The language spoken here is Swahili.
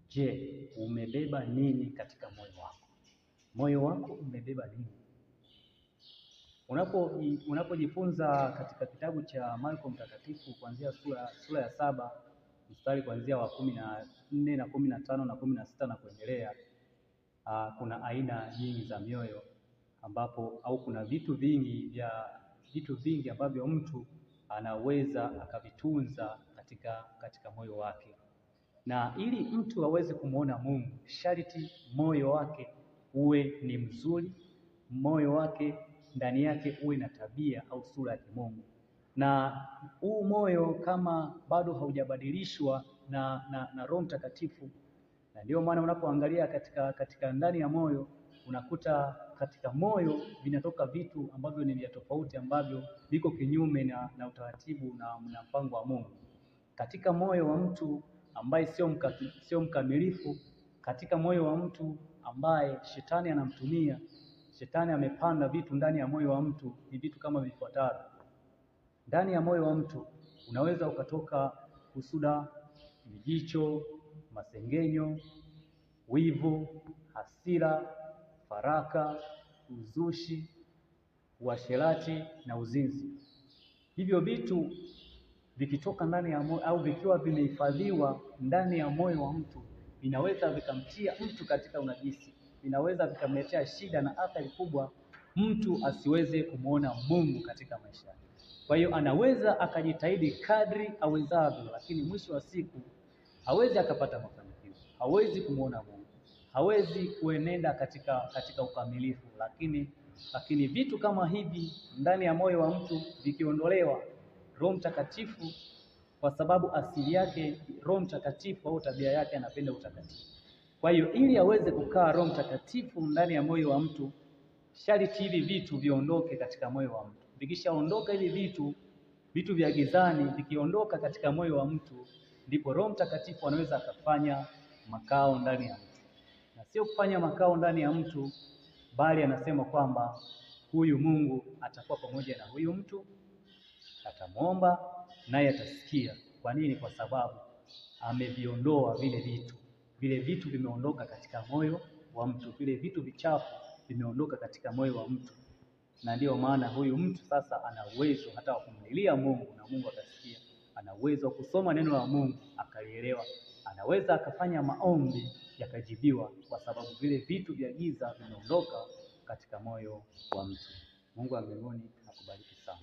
Je, umebeba nini katika moyo wako? Moyo wako umebeba nini? Unapojifunza katika kitabu cha Marko Mtakatifu kuanzia sura ya 7 mstari kuanzia wa 14 na 15 na 16 na kuendelea, kuna aina nyingi za mioyo ambapo kuna vitu vingi ambavyo mtu anaweza akavitunza katika moyo wake. Na ili mtu aweze kumwona Mungu, sharti moyo wake uwe ni mzuri, moyo wake ndani yake uwe na tabia au sura ya kimungu. Na huu moyo kama bado haujabadilishwa na Roho Mtakatifu, na ndio maana unapoangalia katika ndani ya moyo unakuta katika moyo vinatoka vitu ambavyo ni vya tofauti, ambavyo viko kinyume na utaratibu na mpango wa Mungu. Katika moyo wa mtu ambaye sio mkamilifu, katika moyo wa mtu ambaye shetani anamtumia, shetani amepanda vitu ndani ya moyo wa mtu, ni vitu kama vifuatavyo. Ndani ya moyo wa mtu unaweza ukatoka husuda, mijicho, masengenyo, wivu, hasira, faraka, uzushi, uasherati na uzinzi. Hivyo vitu vikitoka ndani ya moyo au vikiwa vimehifadhiwa ndani ya moyo wa mtu, vinaweza vikamtia mtu katika unajisi, vinaweza vikamletea shida na athari kubwa, mtu asiweze kumwona Mungu katika maisha yake. Kwa hiyo anaweza akajitahidi kadri awezavyo, lakini mwisho wa siku hawezi akapata mafanikio, hawezi kumwona Mungu, hawezi kuenenda katika ukamilifu. Lakini vitu kama hivi ndani ya moyo wa mtu vikiondolewa, Roho Mtakatifu, kwa sababu asili yake Roho Mtakatifu au tabia yake anapenda utakatifu. Kwa hiyo ili aweze kukaa Roho Mtakatifu ndani ya moyo wa mtu, sharti hivi vitu viondoke katika moyo wa mtu. Vikishaondoka hivi vitu vya gizani vikiondoka katika moyo wa mtu, ndipo Roho Mtakatifu anaweza akafanya makao ndani ya mtu. Na sio kufanya makao ndani ya mtu, bali anasema kwamba huyu Mungu atakuwa pamoja na huyu mtu, atamwomba naye atasikia. Kwa nini? Kwa sababu ameviondoa vile vitu vimeondoka katika moyo wa mtu, vile vitu vichafu vimeondoka katika moyo wa mtu. Na ndiyo maana huyu mtu sasa ana uwezo hata wa kumlilia Mungu na Mungu akasikia. Ana uwezo wa kusoma neno la Mungu akalielewa. Anaweza akafanya maombi yakajibiwa, kwa sababu vile vitu vya giza vimeondoka katika moyo wa mtu. Mungu wa mbinguni akubariki sana.